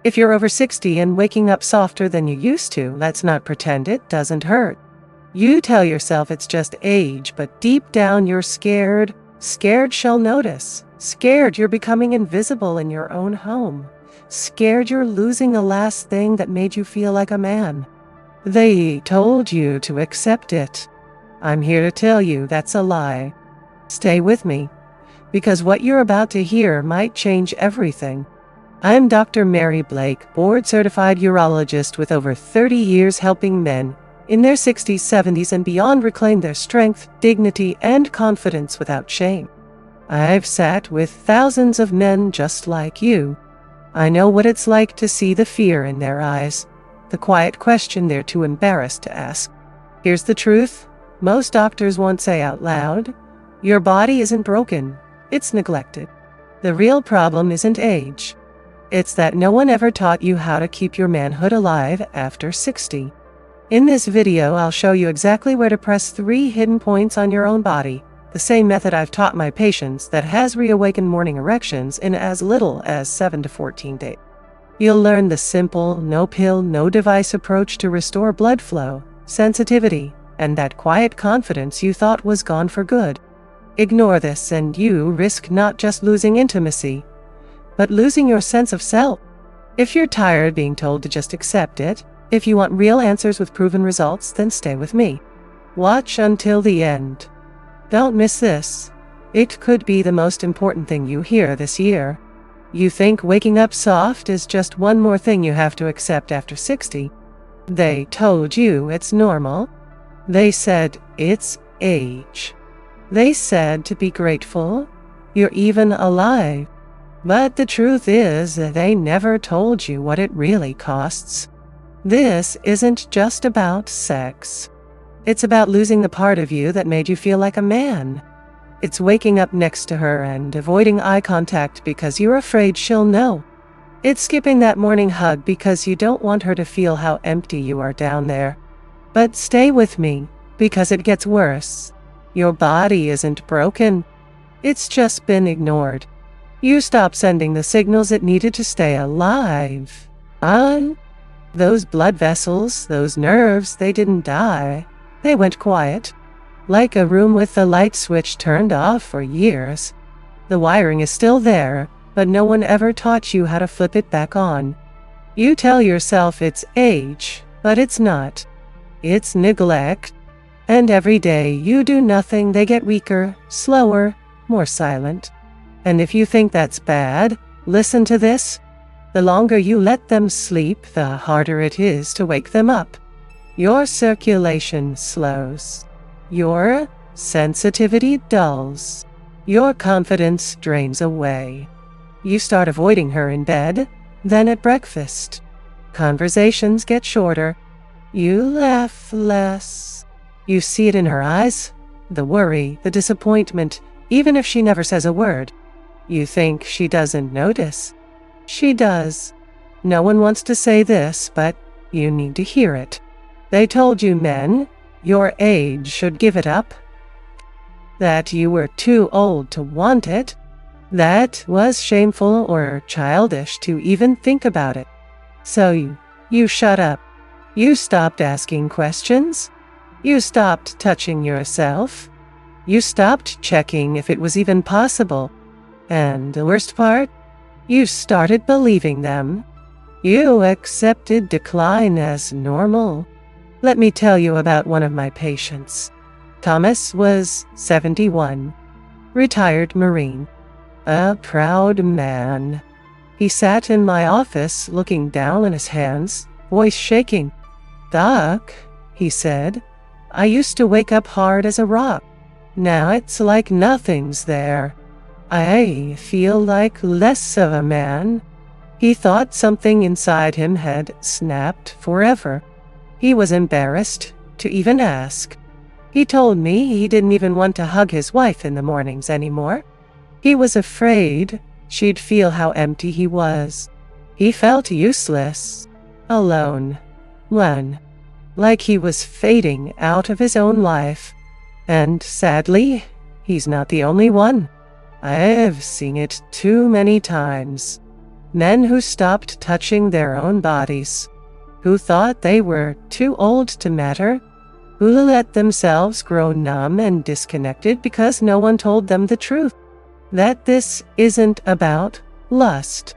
If you're over 60 and waking up softer than you used to, let's not pretend it doesn't hurt. You tell yourself it's just age, but deep down you're scared. Scared she'll notice. Scared you're becoming invisible in your own home. Scared you're losing the last thing that made you feel like a man. They told you to accept it. I'm here to tell you that's a lie. Stay with me, because what you're about to hear might change everything. I'm Dr. Mary Blake, board-certified urologist with over 30 years helping men in their 60s, 70s, and beyond reclaim their strength, dignity, and confidence without shame. I've sat with thousands of men just like you. I know what it's like to see the fear in their eyes, the quiet question they're too embarrassed to ask. Here's the truth most doctors won't say out loud. Your body isn't broken, it's neglected. The real problem isn't age. It's that no one ever taught you how to keep your manhood alive after 60. In this video, I'll show you exactly where to press 3 hidden points on your own body, the same method I've taught my patients that has reawakened morning erections in as little as 7 to 14 days. You'll learn the simple, no pill, no device approach to restore blood flow, sensitivity, and that quiet confidence you thought was gone for good. Ignore this and you risk not just losing intimacy, but losing your sense of self. If you're tired being told to just accept it, if you want real answers with proven results, then stay with me. Watch until the end. Don't miss this. It could be the most important thing you hear this year. You think waking up soft is just one more thing you have to accept after 60. They told you it's normal. They said it's age. They said to be grateful. You're even alive. But the truth is that they never told you what it really costs. This isn't just about sex. It's about losing the part of you that made you feel like a man. It's waking up next to her and avoiding eye contact because you're afraid she'll know. It's skipping that morning hug because you don't want her to feel how empty you are down there. But stay with me, because it gets worse. Your body isn't broken. It's just been ignored. You stopped sending the signals it needed to stay alive. Those blood vessels, those nerves, they didn't die. They went quiet. Like a room with the light switch turned off for years. The wiring is still there, but no one ever taught you how to flip it back on. You tell yourself it's age, but it's not. It's neglect. And every day you do nothing, they get weaker, slower, more silent. And if you think that's bad, listen to this. The longer you let them sleep, the harder it is to wake them up. Your circulation slows. Your sensitivity dulls. Your confidence drains away. You start avoiding her in bed, then at breakfast. Conversations get shorter. You laugh less. You see it in her eyes, the worry, the disappointment, even if she never says a word. You think she doesn't notice. She does. No one wants to say this, but you need to hear it. They told you men, your age, should give it up. That you were too old to want it. That was shameful or childish to even think about it. So you shut up. You stopped asking questions. You stopped touching yourself. You stopped checking if it was even possible. And the worst part? You started believing them. You accepted decline as normal. Let me tell you about one of my patients. Thomas was 71, retired Marine, a proud man. He sat in my office looking down on his hands, voice shaking. "Doc," he said, "I used to wake up hard as a rock. Now it's like nothing's there. I feel like less of a man." He thought something inside him had snapped forever. He was embarrassed to even ask. He told me he didn't even want to hug his wife in the mornings anymore. He was afraid she'd feel how empty he was. He felt useless, alone, one, like he was fading out of his own life. And sadly, he's not the only one. I've seen it too many times. Men who stopped touching their own bodies, who thought they were too old to matter, who let themselves grow numb and disconnected because no one told them the truth. That this isn't about lust.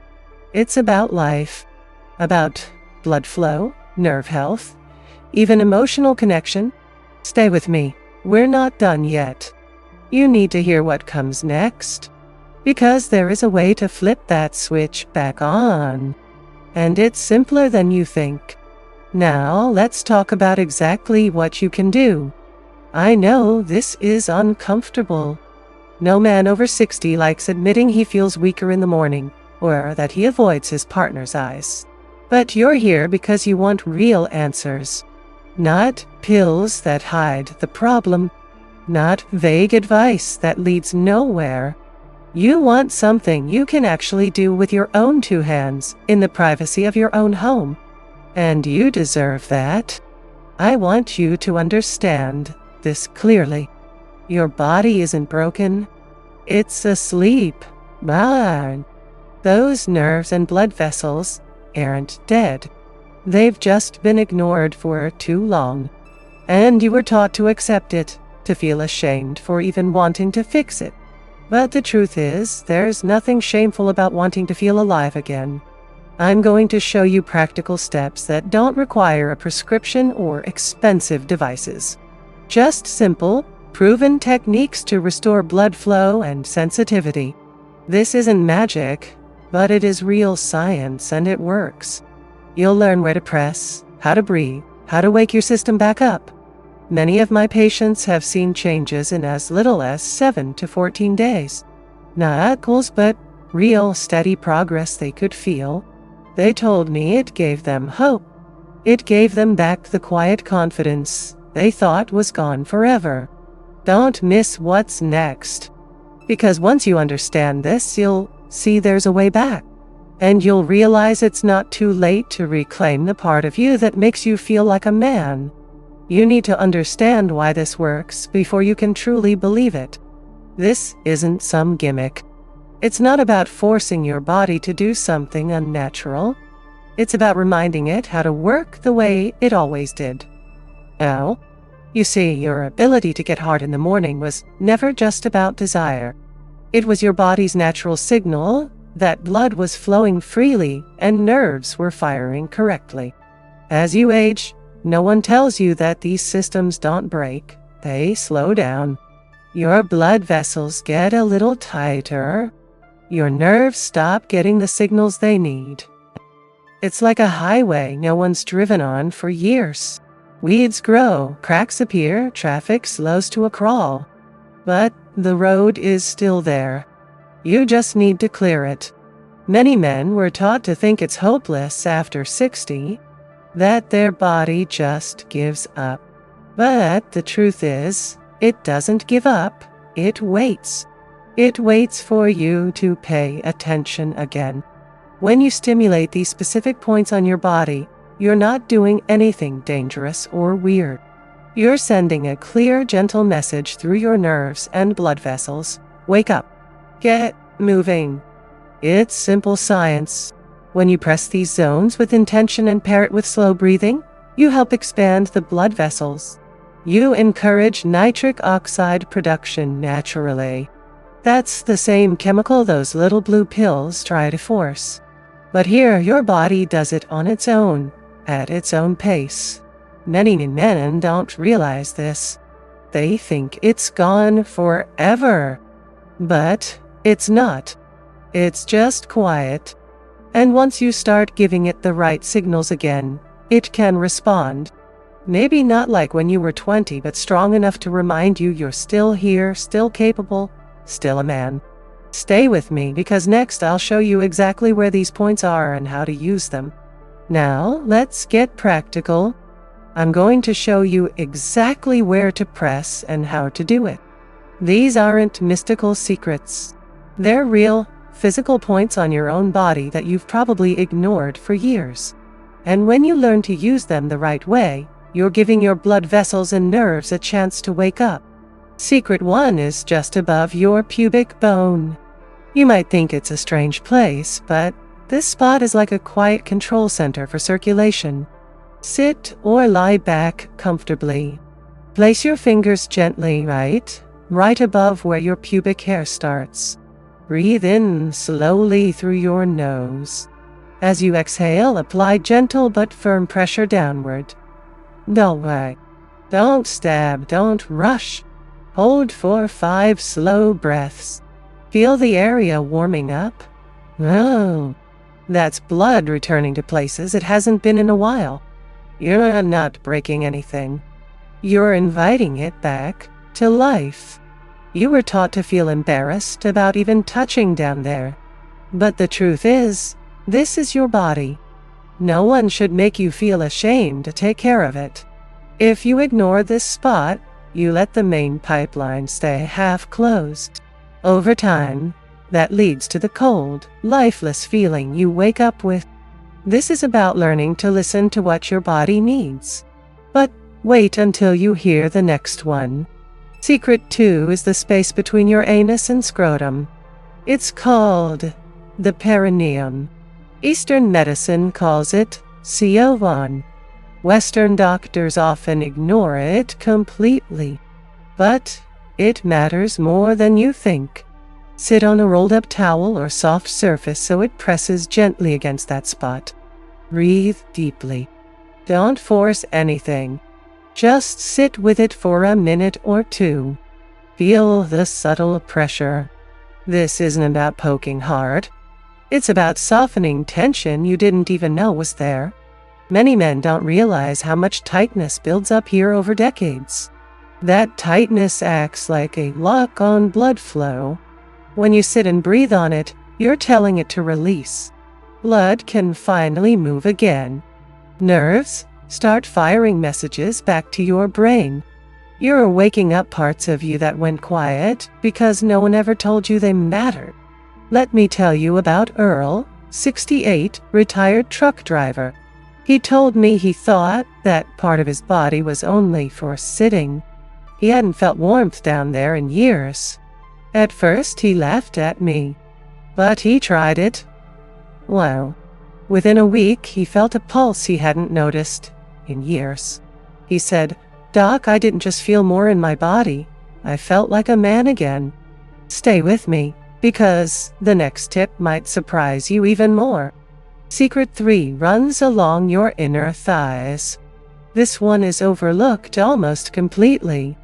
It's about life, about blood flow, nerve health, even emotional connection. Stay with me. We're not done yet. You need to hear what comes next, because there is a way to flip that switch back on, and it's simpler than you think. Now, let's talk about exactly what you can do. I know this is uncomfortable. No man over 60 likes admitting he feels weaker in the morning, or that he avoids his partner's eyes. But you're here because you want real answers. Not pills that hide the problem. Not vague advice that leads nowhere. You want something you can actually do with your own two hands, in the privacy of your own home. And you deserve that. I want you to understand this clearly. Your body isn't broken. It's asleep. Those nerves and blood vessels aren't dead. They've just been ignored for too long. And you were taught to accept it, to feel ashamed for even wanting to fix it. But the truth is, there's nothing shameful about wanting to feel alive again. I'm going to show you practical steps that don't require a prescription or expensive devices. Just simple, proven techniques to restore blood flow and sensitivity. This isn't magic, but it is real science and it works. You'll learn where to press, how to breathe, how to wake your system back up. Many of my patients have seen changes in as little as 7 to 14 days. Not goals, but real steady progress they could feel. They told me it gave them hope. It gave them back the quiet confidence they thought was gone forever. Don't miss what's next. Because once you understand this, you'll see there's a way back. And you'll realize it's not too late to reclaim the part of you that makes you feel like a man. You need to understand why this works before you can truly believe it. This isn't some gimmick. It's not about forcing your body to do something unnatural. It's about reminding it how to work the way it always did. Now, you see, your ability to get hard in the morning was never just about desire. It was your body's natural signal that blood was flowing freely and nerves were firing correctly. As you age, no one tells you that these systems don't break. They slow down. Your blood vessels get a little tighter. Your nerves stop getting the signals they need. It's like a highway no one's driven on for years. Weeds grow, cracks appear, traffic slows to a crawl. But the road is still there. You just need to clear it. Many men were taught to think it's hopeless after 60, that their body just gives up. But the truth is, it doesn't give up, it waits. It waits for you to pay attention again. When you stimulate these specific points on your body, you're not doing anything dangerous or weird. You're sending a clear, gentle message through your nerves and blood vessels. Wake up. Get moving. It's simple science. When you press these zones with intention and pair it with slow breathing, you help expand the blood vessels. You encourage nitric oxide production naturally. That's the same chemical those little blue pills try to force. But here, your body does it on its own, at its own pace. Many men don't realize this. They think it's gone forever. But it's not. It's just quiet. And once you start giving it the right signals again, it can respond. Maybe not like when you were 20, but strong enough to remind you you're still here, still capable, still a man. Stay with me, because next I'll show you exactly where these points are and how to use them. Now, let's get practical. I'm going to show you exactly where to press and how to do it. These aren't mystical secrets. They're real, physical points on your own body that you've probably ignored for years. And when you learn to use them the right way, you're giving your blood vessels and nerves a chance to wake up. Secret 1 is just above your pubic bone. You might think it's a strange place, but This spot is like a quiet control center for circulation. Sit or lie back comfortably. Place your fingers gently right above where your pubic hair starts. Breathe in slowly through your nose. As you exhale, apply gentle but firm pressure downward. Don't worry. Don't stab, don't rush. Hold for 5 slow breaths. Feel the area warming up. Oh, that's blood returning to places it hasn't been in a while. You're not breaking anything. You're inviting it back to life. You were taught to feel embarrassed about even touching down there. But the truth is, this is your body. No one should make you feel ashamed to take care of it. If you ignore this spot, you let the main pipeline stay half closed. Over time, that leads to the cold, lifeless feeling you wake up with. This is about learning to listen to what your body needs. But wait until you hear the next one. Secret 2 is the space between your anus and scrotum. It's called the perineum. Eastern medicine calls it CO1. Western doctors often ignore it completely. But it matters more than you think. Sit on a rolled-up towel or soft surface so it presses gently against that spot. Breathe deeply. Don't force anything. Just sit with it for a minute or two. Feel the subtle pressure. This isn't about poking hard. It's about softening tension you didn't even know was there. Many men don't realize how much tightness builds up here over decades. That tightness acts like a lock on blood flow. When you sit and breathe on it, you're telling it to release. Blood can finally move again. Nerves start firing messages back to your brain. You're waking up parts of you that went quiet because no one ever told you they mattered. Let me tell you about Earl, 68, retired truck driver. He told me he thought that part of his body was only for sitting. He hadn't felt warmth down there in years. At first, he laughed at me, but he tried it. Well, within a week, he felt a pulse he hadn't noticed in years. He said, "Doc, I didn't just feel more in my body. I felt like a man again." Stay with me, because the next tip might surprise you even more. Secret 3 runs along your inner thighs. This one is overlooked almost completely.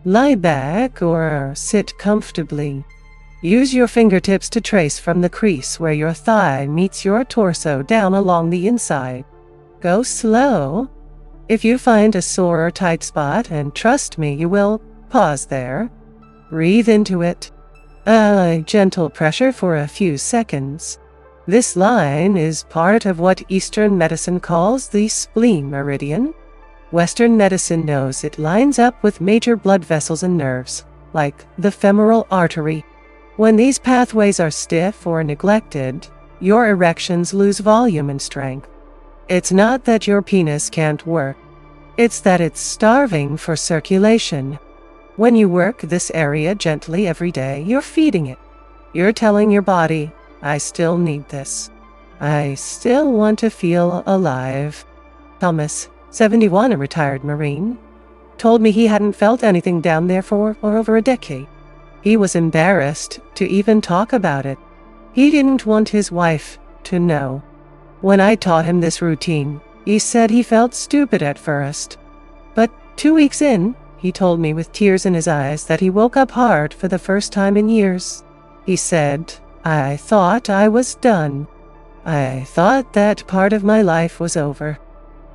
Lie back or sit comfortably. Use your fingertips to trace from the crease where your thigh meets your torso down along the inside. Go slow. If you find a sore or tight spot, and trust me, you will, pause there. Breathe into it. Gentle pressure for a few seconds. This line is part of what Eastern medicine calls the spleen meridian. Western medicine knows it lines up with major blood vessels and nerves, like the femoral artery. When these pathways are stiff or neglected, your erections lose volume and strength. It's not that your penis can't work. It's that it's starving for circulation. When you work this area gently every day, you're feeding it. You're telling your body, I still need this. I still want to feel alive. Thomas, 71, a retired Marine, told me he hadn't felt anything down there for over a decade. He was embarrassed to even talk about it. He didn't want his wife to know. When I taught him this routine, he said he felt stupid at first. But 2 weeks in, he told me with tears in his eyes that he woke up hard for the first time in years. He said, I thought I was done. I thought that part of my life was over.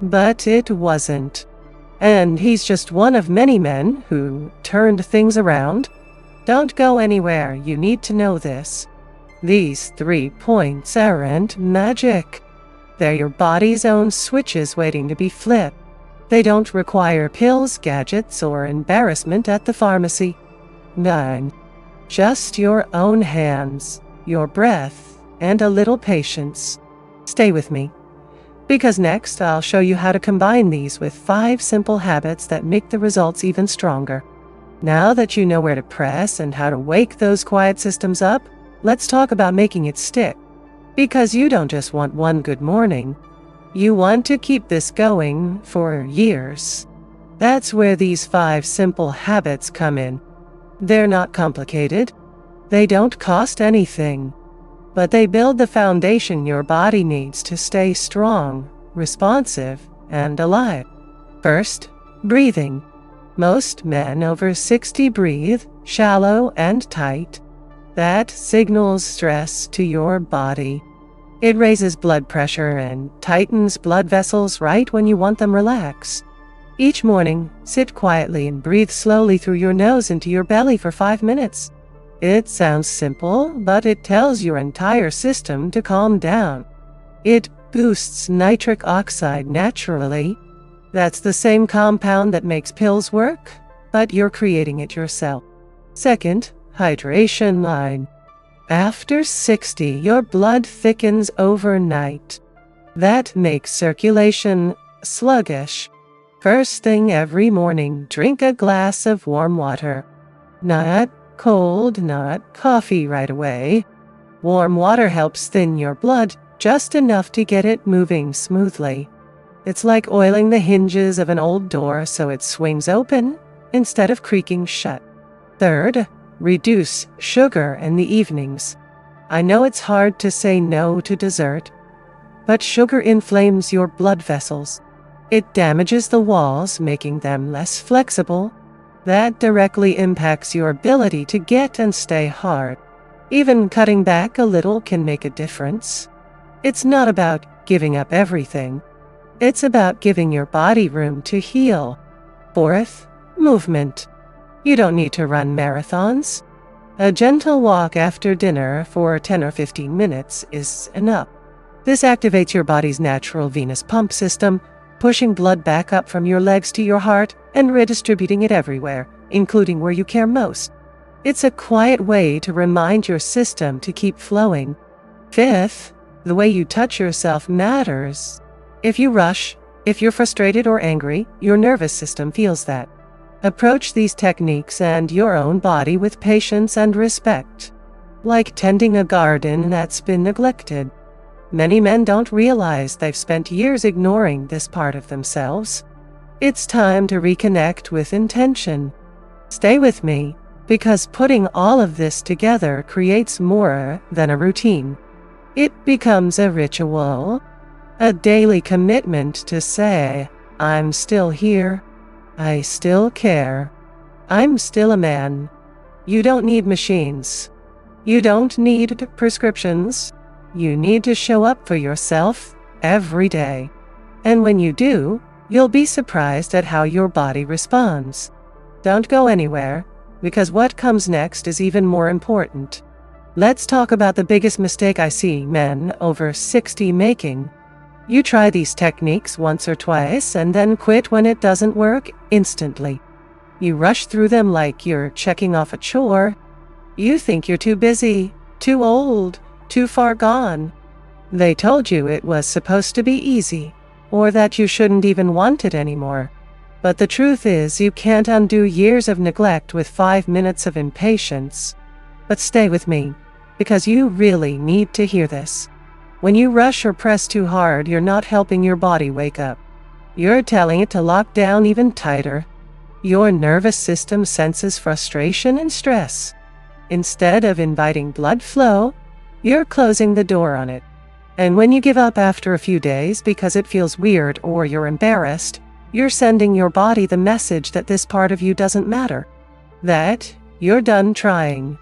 But it wasn't. And he's just one of many men who turned things around. Don't go anywhere, you need to know this. These 3 points aren't magic. They're your body's own switches waiting to be flipped. They don't require pills, gadgets, or embarrassment at the pharmacy. None. Just your own hands, your breath, and a little patience. Stay with me, because next I'll show you how to combine these with 5 simple habits that make the results even stronger. Now that you know where to press and how to wake those quiet systems up, let's talk about making it stick. Because you don't just want one good morning. You want to keep this going for years. That's where these 5 simple habits come in. They're not complicated. They don't cost anything. But they build the foundation your body needs to stay strong, responsive, and alive. First, breathing. Most men over 60 breathe shallow and tight. That signals stress to your body. It raises blood pressure and tightens blood vessels right when you want them relaxed. Each morning, sit quietly and breathe slowly through your nose into your belly for 5 minutes. It sounds simple, but it tells your entire system to calm down. It boosts nitric oxide naturally. That's the same compound that makes pills work, but you're creating it yourself. Second, hydration line. After 60, your blood thickens overnight. That makes circulation sluggish. First thing every morning, drink a glass of warm water. Not cold, not coffee right away. Warm water helps thin your blood just enough to get it moving smoothly. It's like oiling the hinges of an old door so it swings open instead of creaking shut. Third, reduce sugar in the evenings. I know it's hard to say no to dessert, but sugar inflames your blood vessels. It damages the walls, making them less flexible. That directly impacts your ability to get and stay hard. Even cutting back a little can make a difference. It's not about giving up everything. It's about giving your body room to heal. Fourth, movement. You don't need to run marathons. A gentle walk after dinner for 10 or 15 minutes is enough. This activates your body's natural venous pump system, pushing blood back up from your legs to your heart and redistributing it everywhere, including where you care most. It's a quiet way to remind your system to keep flowing. Fifth, the way you touch yourself matters. If you rush, if you're frustrated or angry, your nervous system feels that. Approach these techniques and your own body with patience and respect, like tending a garden that's been neglected. Many men don't realize they've spent years ignoring this part of themselves. It's time to reconnect with intention. Stay with me, because putting all of this together creates more than a routine. It becomes a ritual, a daily commitment to say, I'm still here. I still care. I'm still a man. You don't need machines. You don't need prescriptions. You need to show up for yourself every day. And when you do, you'll be surprised at how your body responds. Don't go anywhere, because what comes next is even more important. Let's talk about the biggest mistake I see men over 60 making. You try these techniques once or twice and then quit when it doesn't work instantly. You rush through them like you're checking off a chore. You think you're too busy, too old, too far gone. They told you it was supposed to be easy, or that you shouldn't even want it anymore. But the truth is, you can't undo years of neglect with 5 minutes of impatience. But stay with me, because you really need to hear this. When you rush or press too hard, you're not helping your body wake up. You're telling it to lock down even tighter. Your nervous system senses frustration and stress. Instead of inviting blood flow, you're closing the door on it. And when you give up after a few days because it feels weird or you're embarrassed, you're sending your body the message that this part of you doesn't matter, that you're done trying.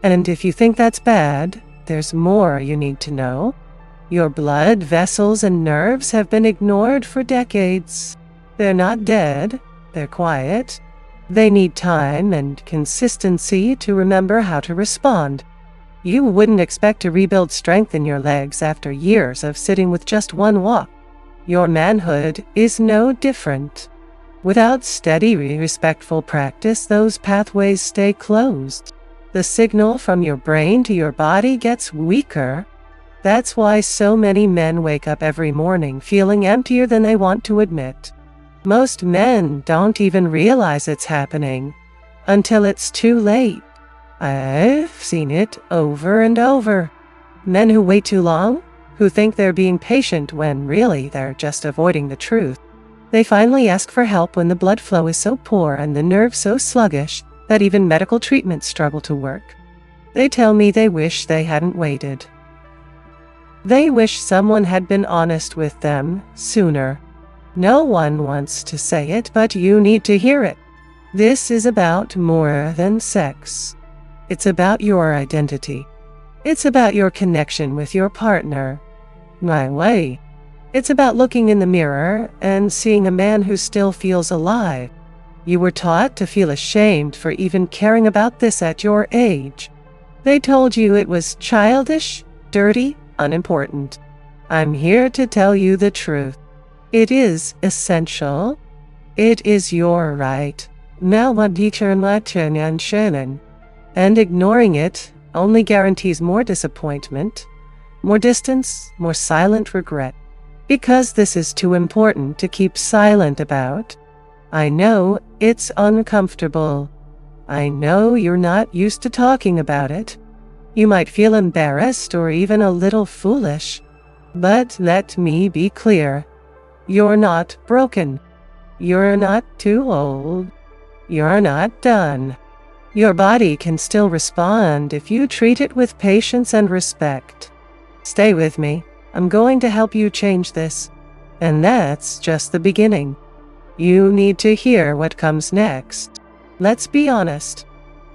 And if you think that's bad, there's more you need to know. Your blood vessels and nerves have been ignored for decades. They're not dead, they're quiet. They need time and consistency to remember how to respond. You wouldn't expect to rebuild strength in your legs after years of sitting with just one walk. Your manhood is no different. Without steady, respectful practice, those pathways stay closed. The signal from your brain to your body gets weaker. That's why so many men wake up every morning feeling emptier than they want to admit. Most men don't even realize it's happening until it's too late. I've seen it over and over. Men who wait too long, who think they're being patient when really they're just avoiding the truth. They finally ask for help when the blood flow is so poor and the nerves so sluggish that even medical treatments struggle to work. They tell me they wish they hadn't waited. They wish someone had been honest with them sooner. No one wants to say it, but you need to hear it. This is about more than sex. It's about your identity. It's about your connection with your partner. My way. It's about looking in the mirror and seeing a man who still feels alive. You were taught to feel ashamed for even caring about this at your age. They told you it was childish, dirty, unimportant. I'm here to tell you the truth. It is essential. It is your right. And ignoring it only guarantees more disappointment, more distance, more silent regret. Because this is too important to keep silent about. I know it's uncomfortable. I know you're not used to talking about it. You might feel embarrassed or even a little foolish. But let me be clear. You're not broken. You're not too old. You're not done. Your body can still respond if you treat it with patience and respect. Stay with me. I'm going to help you change this. And that's just the beginning. You need to hear what comes next. Let's be honest.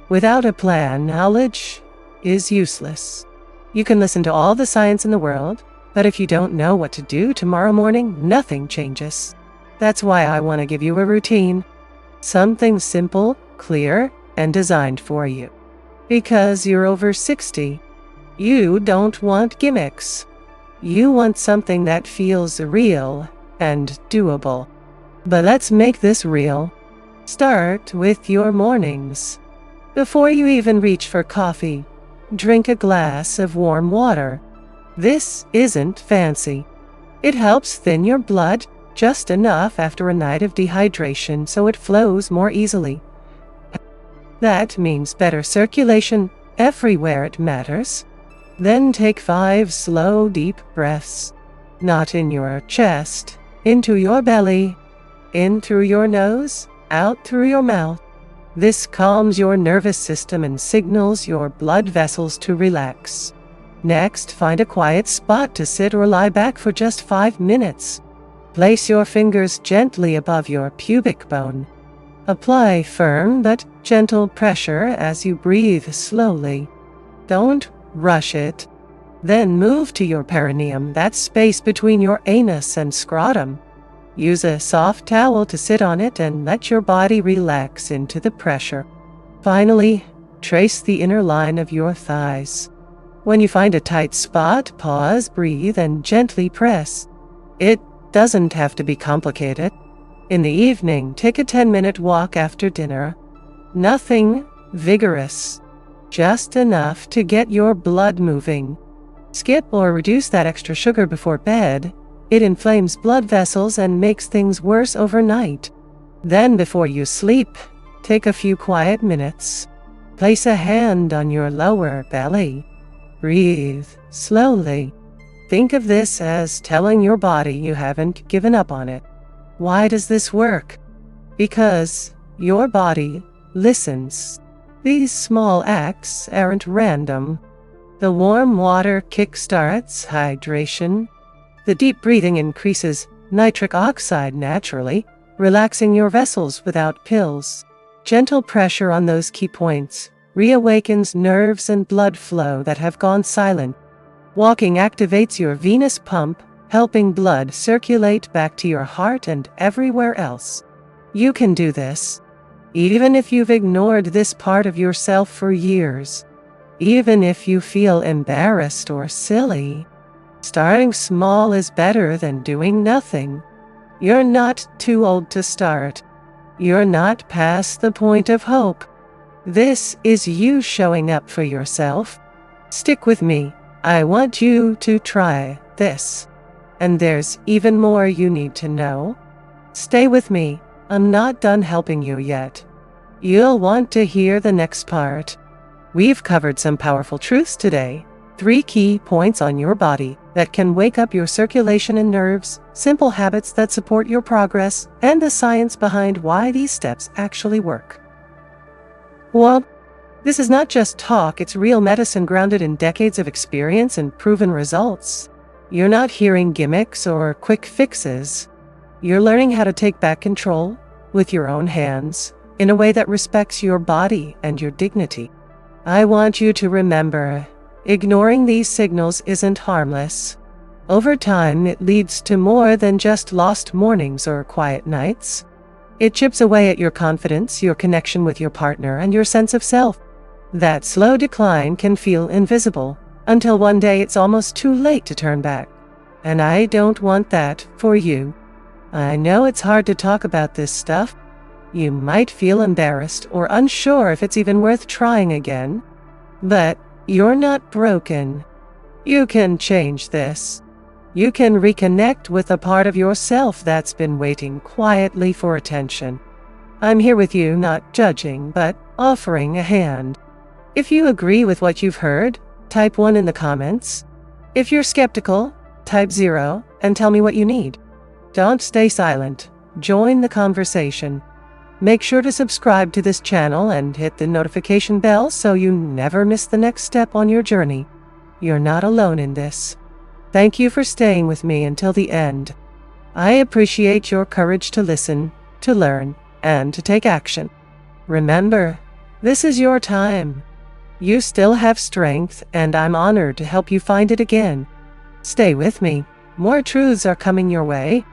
Without a plan, knowledge is useless. You can listen to all the science in the world, but if you don't know what to do tomorrow morning, nothing changes. That's why I want to give you a routine. Something simple, clear, and designed for you. Because you're over 60. You don't want gimmicks. You want something that feels real and doable. But let's make this real. Start with your mornings. Before you even reach for coffee, drink a glass of warm water. This isn't fancy. It helps thin your blood just enough after a night of dehydration so it flows more easily. That means better circulation everywhere it matters. Then take 5 slow, deep breaths. Not in your chest, into your belly, in through your nose, out through your mouth. This calms your nervous system and signals your blood vessels to relax. Next, find a quiet spot to sit or lie back for just 5 minutes. Place your fingers gently above your pubic bone. Apply firm but gentle pressure as you breathe slowly. Don't rush it. Then move to your perineum, that space between your anus and scrotum. Use a soft towel to sit on it and let your body relax into the pressure. Finally, trace the inner line of your thighs. When you find a tight spot, pause, breathe, and gently press. It doesn't have to be complicated. In the evening, take a 10-minute walk after dinner. Nothing vigorous. Just enough to get your blood moving. Skip or reduce that extra sugar before bed. It inflames blood vessels and makes things worse overnight. Then before you sleep, take a few quiet minutes. Place a hand on your lower belly. Breathe slowly. Think of this as telling your body you haven't given up on it. Why does this work? Because your body listens. These small acts aren't random. The warm water kickstarts hydration. The deep breathing increases nitric oxide naturally, relaxing your vessels without pills. Gentle pressure on those key points reawakens nerves and blood flow that have gone silent. Walking activates your venous pump, helping blood circulate back to your heart and everywhere else. You can do this. Even if you've ignored this part of yourself for years. Even if you feel embarrassed or silly. Starting small is better than doing nothing. You're not too old to start. You're not past the point of hope. This is you showing up for yourself. Stick with me. I want you to try this. And there's even more you need to know. Stay with me. I'm not done helping you yet. You'll want to hear the next part. We've covered some powerful truths today. 3 key points on your body that can wake up your circulation and nerves, simple habits that support your progress, and the science behind why these steps actually work. Well, this is not just talk, it's real medicine grounded in decades of experience and proven results. You're not hearing gimmicks or quick fixes. You're learning how to take back control with your own hands in a way that respects your body and your dignity. I want you to remember, ignoring these signals isn't harmless. Over time, it leads to more than just lost mornings or quiet nights. It chips away at your confidence, your connection with your partner, and your sense of self. That slow decline can feel invisible until one day it's almost too late to turn back. And I don't want that for you. I know it's hard to talk about this stuff. You might feel embarrassed or unsure if it's even worth trying again. But you're not broken. You can change this. You can reconnect with a part of yourself that's been waiting quietly for attention. I'm here with you, not judging, but offering a hand. If you agree with what you've heard, type 1 in the comments. If you're skeptical, type 0 and tell me what you need. Don't stay silent. Join the conversation. Make sure to subscribe to this channel and hit the notification bell so you never miss the next step on your journey. You're not alone in this. Thank you for staying with me until the end. I appreciate your courage to listen, to learn, and to take action. Remember, this is your time. You still have strength, and I'm honored to help you find it again. Stay with me. More truths are coming your way.